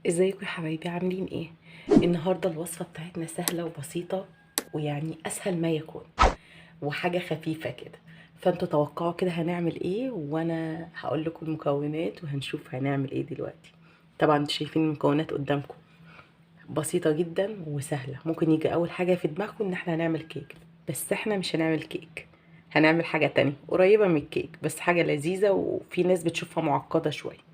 ازيكم يا حبايبي، عاملين ايه؟ النهارده الوصفه بتاعتنا سهله وبسيطه، ويعني اسهل ما يكون، وحاجه خفيفه كده. فانتوا توقعوا كده هنعمل ايه، وانا هقول لكم المكونات وهنشوف هنعمل ايه دلوقتي. طبعا انتوا شايفين المكونات قدامكم، بسيطه جدا وسهله. ممكن يجي اول حاجه في دماغكم ان احنا هنعمل كيك، بس احنا مش هنعمل كيك، هنعمل حاجه تانية قريبه من الكيك، بس حاجه لذيذه وفي ناس بتشوفها معقده شويه.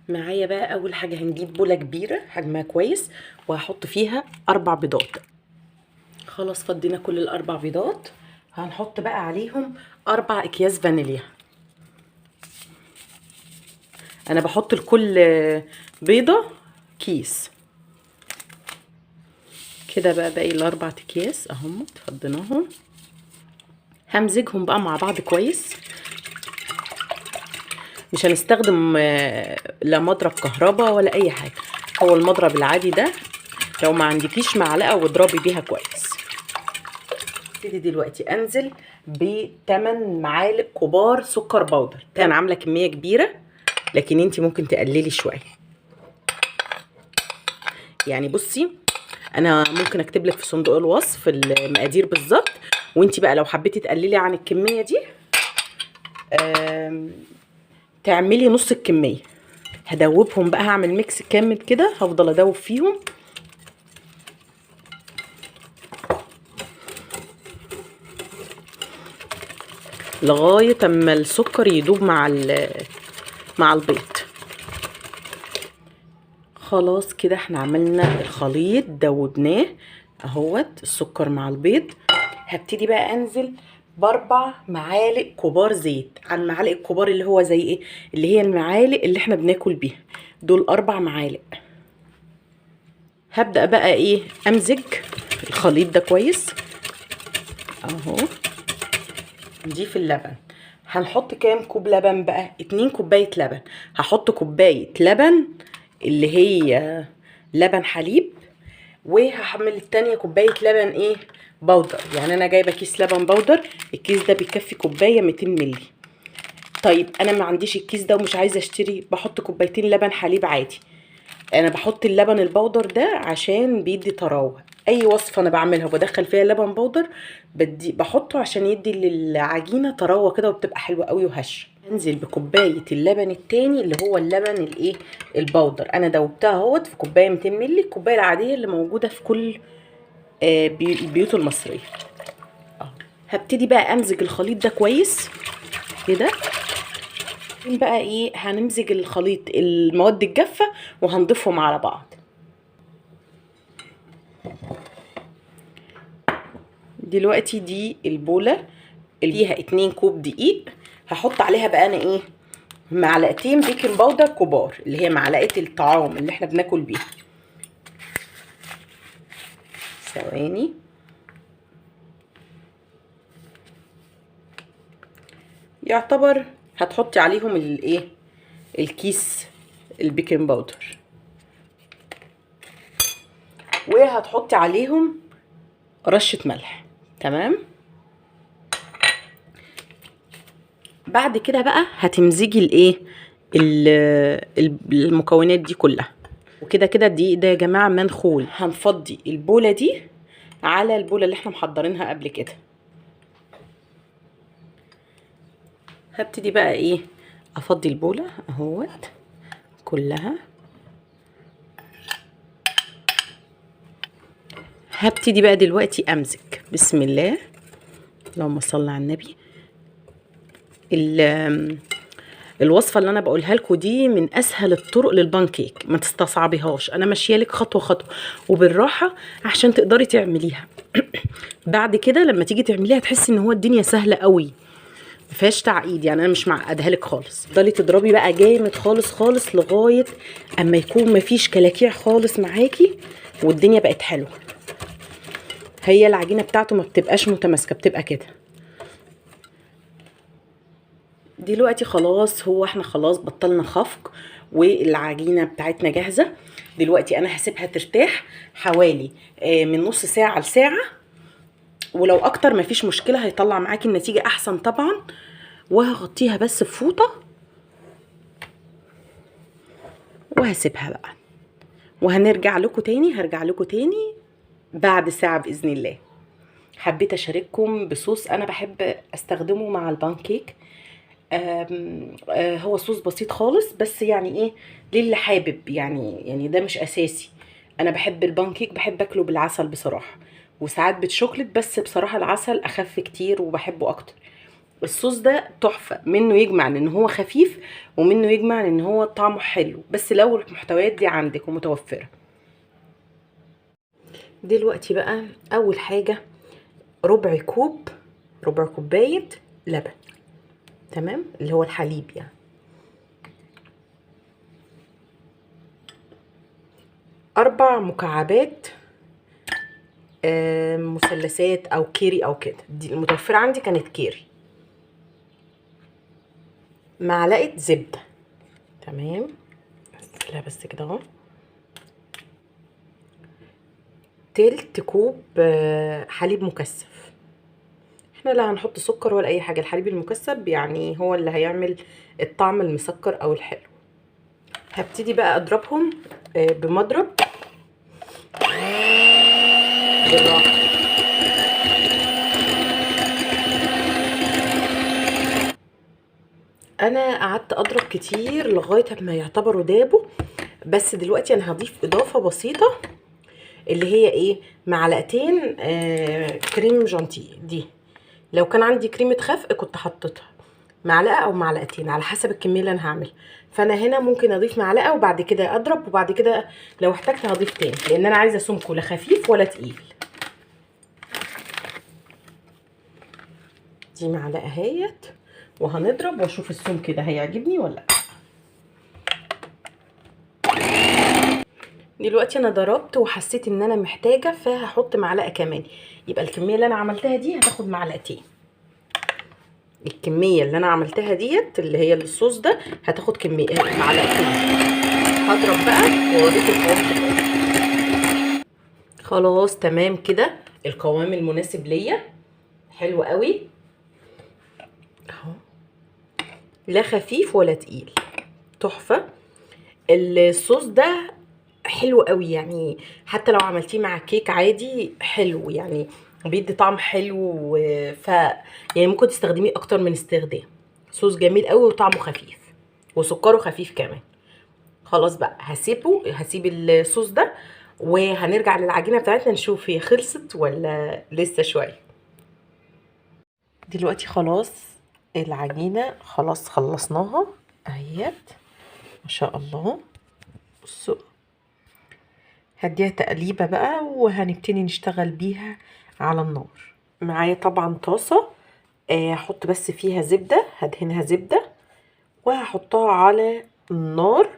معايا بقى اول حاجه هنجيب بوله كبيره حجمها كويس، وهحط فيها 4 بيضات. خلاص فضينا كل ال4 بيضات. هنحط بقى عليهم 4 اكياس فانيليا. انا بحط لكل بيضه كيس كده. بقى باقي ال4 اكياس اهم فضيناهم. همزجهم بقى مع بعض كويس. مش هنستخدم لا مضرب كهرباء ولا اي حاجه، هو المضرب العادي ده. لو ما عندكيش معلقه واضربي بيها كويس. ابتدي دلوقتي انزل ب8 معالق كبار سكر بودر. انا عامله كميه كبيره، لكن انت ممكن تقللي شويه. يعني بصي، انا ممكن اكتب لك في صندوق الوصف المقادير بالظبط، وانت بقى لو حبيتي تقللي عن الكميه دي تعملي نص الكميه. هدوبهم بقى، هعمل ميكس كامل كده، هفضل ادوب فيهم لغايه اما السكر يدوب مع البيض. خلاص كده احنا عملنا الخليط، دوبناه اهوت السكر مع البيض. هبتدي بقى انزل ب4 معالق كبار زيت. على المعالق الكبار اللي هو زي ايه، اللي هي المعالق اللي احنا بناكل بيها، دول 4 معالق. هبدأ بقى ايه، امزج الخليط ده كويس اهو. نضيف اللبن. هنحط كام كوب لبن بقى؟ 2 كوباية لبن. هحط كوباية لبن اللي هي لبن حليب، وهحمل التانية كوباية لبن ايه، بودر. يعني انا جايبة كيس لبن بودر، الكيس ده بيكفي كوباية 200 ملي. طيب انا ما عنديش الكيس ده ومش عايزة اشتري، بحط كوبايتين لبن حليب عادي. انا بحط اللبن البودر ده عشان بيدي طراوه. اي وصفه انا بعملها وبدخل فيها لبن بودر بحطه عشان يدي للعجينه طراوه كده، وبتبقى حلوه قوي وهشه. انزل بكوبايه اللبن التاني اللي هو اللبن الايه، البودر. انا دوبتها اهوت في كوبايه 200 مللي، الكوبايه العاديه اللي موجوده في كل البيوت المصريه. هبتدي بقى امزج الخليط ده كويس كده. بقى ايه، هنمزج الخليط المواد الجافه وهنضيفهم على بعض. دلوقتي دي البولة اللي فيها 2 كوب دقيق. هحط عليها بقى انا ايه، معلقتين بيكنج باودر كبار، اللي هي معلقة الطعام اللي احنا بناكل بيها. ثواني. يعتبر هتحطي عليهم الايه، الكيس البيكنج باودر، وهتحطي عليهم رشة ملح. تمام. بعد كده بقى هتمزجي الايه، المكونات دي كلها. وكده كده الدقيق ده يا جماعه منخول. هنفضي البوله دي على البوله اللي احنا محضرينها قبل كده. هبتدي بقى ايه، افضي البوله اهوت كلها. هبتدي بقى دلوقتي امزج. بسم الله، اللهم صل على النبي. الوصفه اللي انا بقولها لكم دي من اسهل الطرق للبانكيك، ما تستصعبيهاش. انا ماشيه لك خطوه خطوه وبالراحه عشان تقدري تعمليها. بعد كده لما تيجي تعمليها تحسي ان هو الدنيا سهله قوي، ما فيهاش تعقيد. يعني انا مش معقدها لك خالص. تفضلي تضربي بقى جامد خالص خالص لغايه اما يكون مفيش كلاكيع خالص معاكي والدنيا بقت حلوه. هي العجينه بتاعته ما بتبقاش متماسكه، بتبقى كده. دلوقتي خلاص، هو احنا خلاص بطلنا خفق والعجينه بتاعتنا جاهزه. دلوقتي انا هسيبها ترتاح حوالي من نص ساعه لساعه، ولو اكتر مفيش مشكله، هيطلع معاكي النتيجه احسن طبعا. وهغطيها بس بفوطه وهسيبها بقى. وهنرجع لكم تاني، هرجع لكم تاني بعد ساعة بإذن الله. حبيت اشارككم بصوص انا بحب استخدمه مع البانكيك. هو صوص بسيط خالص، بس يعني ايه للي حابب، يعني ده مش اساسي. انا بحب البانكيك، بحب اكله بالعسل بصراحة، وساعات بالشوكليت، بس بصراحة العسل اخف كتير وبحبه اكتر. الصوص ده تحفة، منه يجمع ان هو خفيف، ومنه يجمع ان هو طعمه حلو، بس لو المحتويات دي عندك ومتوفرة. دلوقتي بقى اول حاجة ربع كوباية لبن، تمام، اللي هو الحليب يعني. 4 مكعبات مثلثات او كيري او كده، دي المتوفرة عندي كانت كيري. معلقة زبدة، تمام، لا بس كده اهو. تلت كوب حليب مكثف. احنا لا هنحط سكر ولا اي حاجة، الحليب المكثف يعني هو اللي هيعمل الطعم المسكر او الحلو. هبتدي بقى اضربهم بمضرب بالراحة. انا قعدت اضرب كتير لغايه ما يعتبروا دابوا، بس دلوقتي انا هضيف اضافه بسيطه، اللي هي ايه، معلقتين كريم جانتيه. دي لو كان عندي كريمه خفق كنت حطيتها، معلقه او معلقتين على حسب الكميه اللي انا هعمل. فانا هنا ممكن اضيف معلقه وبعد كده اضرب، وبعد كده لو احتجت هضيف تاني، لان انا عايزه سمكه لا خفيف ولا تقيل. دي معلقه اهيت، وهنضرب واشوف السمك ده هيعجبني ولا لا. دلوقتي انا ضربت وحسيت ان انا محتاجه، فهحط معلقه كمان، يبقى الكميه اللي انا عملتها دي هتاخد معلقتين. الكميه اللي انا عملتها ديت اللي هي الصوص ده هتاخد كميه معلقتين. هضرب بقى واوريكم القوام. خلاص تمام كده، القوام المناسب ليا، حلو قوي اهو، لا خفيف ولا تقيل، تحفه. الصوص ده حلو قوي، يعني حتى لو عملتيه مع كيك عادي حلو، يعني بيدي طعم حلو، يعني ممكن تستخدميه اكتر من استخدام. صوص جميل قوي وطعمه خفيف وسكره خفيف كمان. خلاص بقى هسيب الصوص ده، وهنرجع للعجينه بتاعتنا نشوف هي خلصت ولا لسه شويه. دلوقتي خلاص العجينه خلاص خلصناها اهيت، ما شاء الله. بصوا، هديها تقليبه بقى وهنبتدي نشتغل بيها على النار. معايا طبعا طاسه، هحط بس فيها زبده، هدهنها زبده وهحطها على النار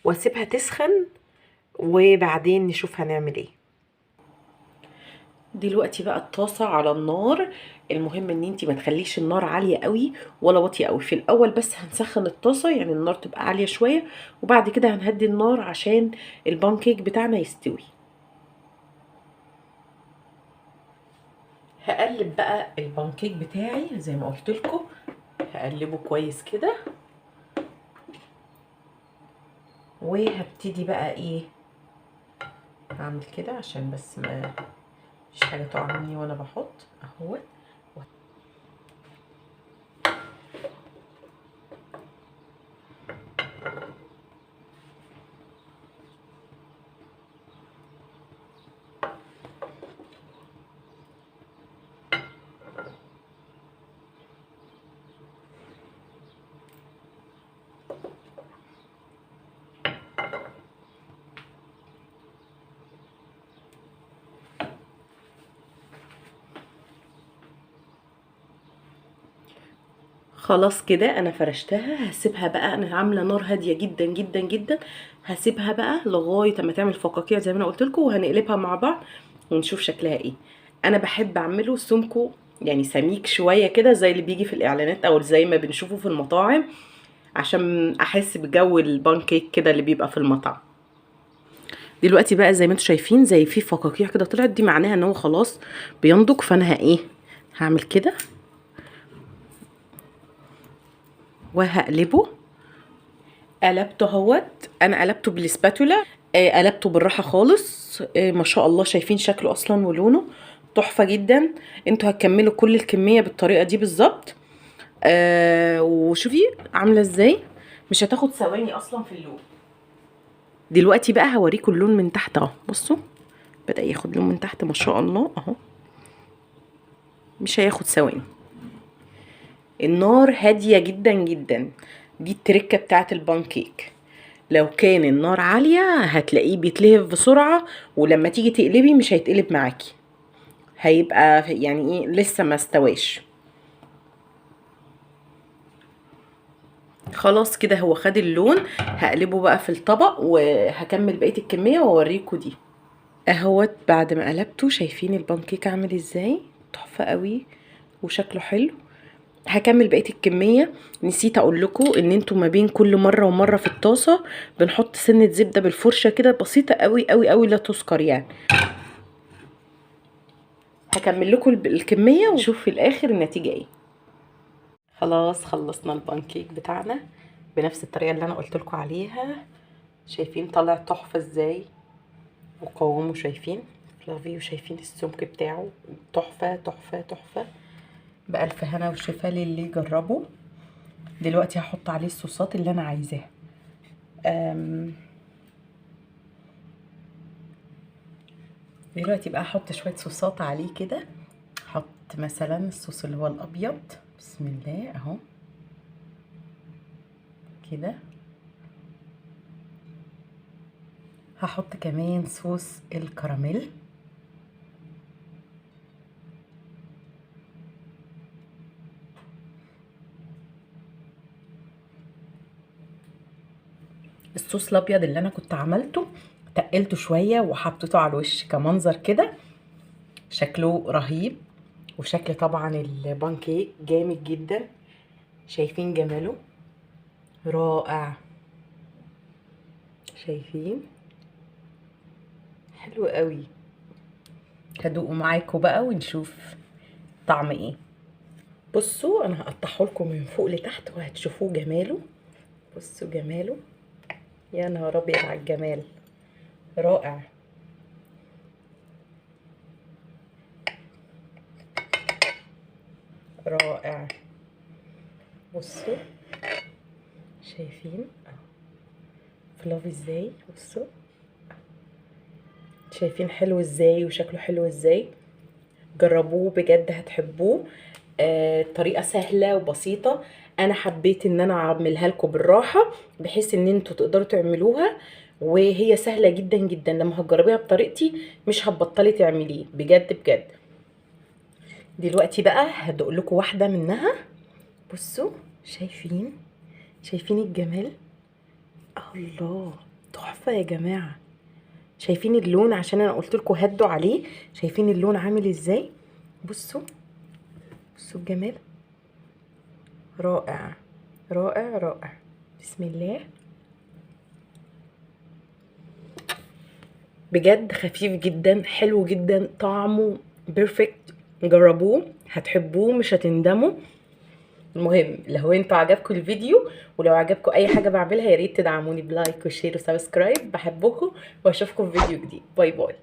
واسيبها تسخن، وبعدين نشوف هنعمل ايه. دلوقتي بقى الطاسه على النار، المهم ان انتي ما تخليش النار عاليه قوي ولا واطيه قوي. في الاول بس هنسخن الطاسه، يعني النار تبقى عاليه شويه، وبعد كده هنهدي النار عشان البانكيك بتاعنا يستوي. هقلب بقى البانكيك بتاعي زي ما قلت لكم، هقلبه كويس كده، وهبتدي بقى ايه، هعمل كده عشان بس ما مفيش حاجه تقع مني وانا بحط اهو. خلاص كده انا فرشتها، هسيبها بقى، انا عامله نار هاديه جدا جدا جدا، هسيبها بقى لغايه ما تعمل فقاقيع زي ما انا قلت لكم، وهنقلبها مع بعض ونشوف شكلها ايه. انا بحب اعمله سمكه يعني سميك شويه كده، زي اللي بيجي في الاعلانات او زي ما بنشوفه في المطاعم، عشان احس بجو البانكيك كده اللي بيبقى في المطعم. دلوقتي بقى زي ما انتم شايفين زي في فقاقيع كده طلعت، دي معناها ان هو خلاص بينضج. فانا هعمل كده وهقلبه. قلبته اهوت، انا قلبته بالسباتولا. قلبته بالراحه خالص. ما شاء الله، شايفين شكله اصلا ولونه تحفه جدا. انتوا هتكملوا كل الكميه بالطريقه دي بالظبط. وشوفي عامله ازاي، مش هتاخد ثواني اصلا في اللون. دلوقتي بقى هوريكم اللون من تحت اهو. بصوا بدأ ياخد لون من تحت ما شاء الله اهو، مش هياخد ثواني. النار هاديه جدا جدا، دي التركه بتاعت البانكيك. لو كان النار عاليه هتلاقيه بيتلهب بسرعه، ولما تيجي تقلبي مش هيتقلب معاكي، هيبقى يعني ايه لسه ما استواش. خلاص كده هو خد اللون. هقلبه بقى في الطبق وهكمل بقيه الكميه واوريكم دي اهوت. بعد ما قلبته شايفين البانكيك عامل ازاي، تحفه قوي وشكله حلو. هكمل بقيه الكميه. نسيت اقول لكم ان انتوا ما بين كل مره ومره في الطاسه بنحط سنه زبده بالفرشه كده بسيطه قوي قوي قوي، لا تذكر يعني. هكمل لكم الكميه ونشوف في الاخر النتيجه ايه. خلاص خلصنا البانكيك بتاعنا بنفس الطريقه اللي انا قلت لكم عليها. شايفين طالع تحفه ازاي، وقوامه شايفين فلافي، وشايفين السمك بتاعه تحفه تحفه تحفه. بألف هنا وشفا للي يجربه. دلوقتي هحط عليه الصوصات اللي انا عايزاها. دلوقتي بقى احط شويه صوصات عليه كده. احط مثلا الصوص اللي هو الابيض، بسم الله اهو كده. هحط كمان صوص الكراميل. الصوص الابيض اللي انا كنت عملته تقلته شويه وحطيته على الوش كمنظر كده، شكله رهيب. وشكل طبعا البانكيك جامد جدا، شايفين جماله رائع، شايفين حلو قوي. هدوقه معاكم بقى ونشوف طعم ايه. بصوا انا هقطعه لكم من فوق لتحت وهتشوفوه جماله. بصوا جماله، يا نهار ابيض على الجمال، رائع. رائع. بصوا شايفين فلافي ازاي، بصوا شايفين حلو ازاي وشكله حلو ازاي. جربوه بجد هتحبوه. طريقه سهله وبسيطه. انا حبيت ان انا اعملها لكم بالراحه بحيث ان انتوا تقدروا تعملوها، وهي سهله جدا جدا. لما هتجربيها بطريقتي مش هتبطلي تعمليه بجد بجد. دلوقتي بقى هدوق لكم واحده منها. بصوا شايفين، شايفين الجمال، الله تحفه يا جماعه. شايفين اللون، عشان انا قلت لكم هدوا عليه. شايفين اللون عامل ازاي، بصوا بصوا الجمال، رائع رائع رائع. بسم الله، بجد خفيف جدا، حلو جدا، طعمه بيرفكت. جربوه هتحبوه مش هتندموا. المهم لو انتوا عجبكم الفيديو، ولو عجبكم اي حاجه بعملها، يا ريت تدعموني بلايك وشير وسبسكرايب. بحبكم واشوفكم في فيديو جديد. باي باي.